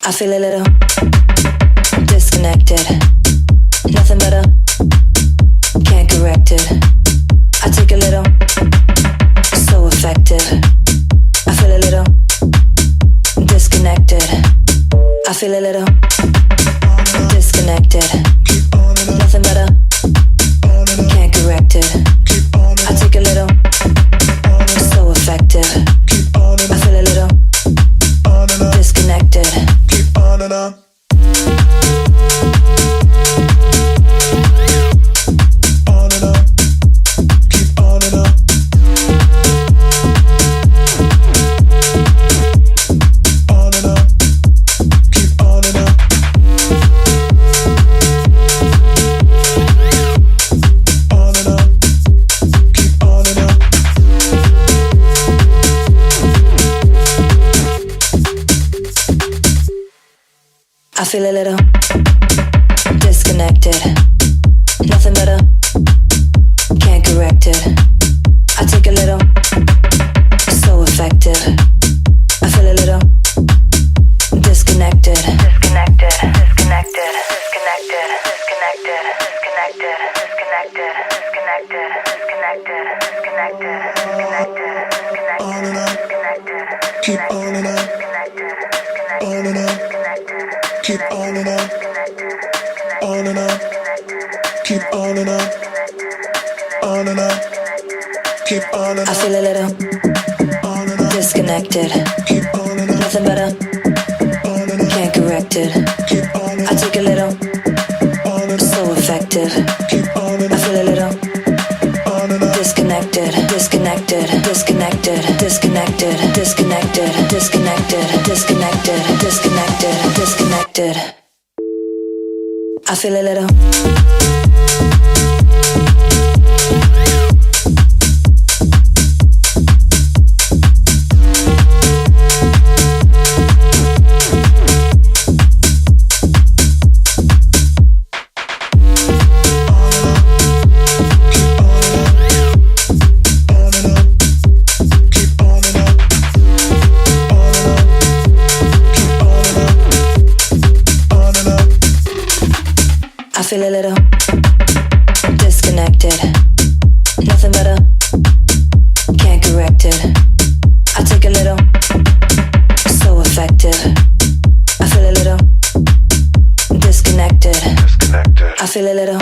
I feel a little disconnected. Nothing better, can't correct it. I take a little, so effective. I feel a little disconnected. I feel a little disconnected. Nothing better, can't correct it. I take a little, so effective. I feel a little disconnected. Keep on and on. On and on. Keep on and on. On and on. Keep on and on. On and on. Keep on and on. I feel a little disconnected. Nothing better, can't correct it. I take a little, so effective. I feel a little disconnected. Disconnected, disconnected, disconnected, disconnected, disconnected, disconnected, disconnected, disconnected, disconnected, disconnected, disconnected, On and on. disconnected, Keep on and on. On and on. Keep on and on. On and on. Keep on and on. On and on. Keep on and I on. feel a little On and on. disconnected. Keep on and on. Nothing better, On and on. can't correct it. Keep on and I on. take a little, On and on. so effective. Keep on and I on. feel a little On and on. disconnected, disconnected, disconnected, disconnected, disconnected, disconnected, disconnected, disconnected, disconnected. I feel a little. I feel a little disconnected. Nothing better, can't correct it. I take a little, so effective. I feel a little disconnected. I feel a little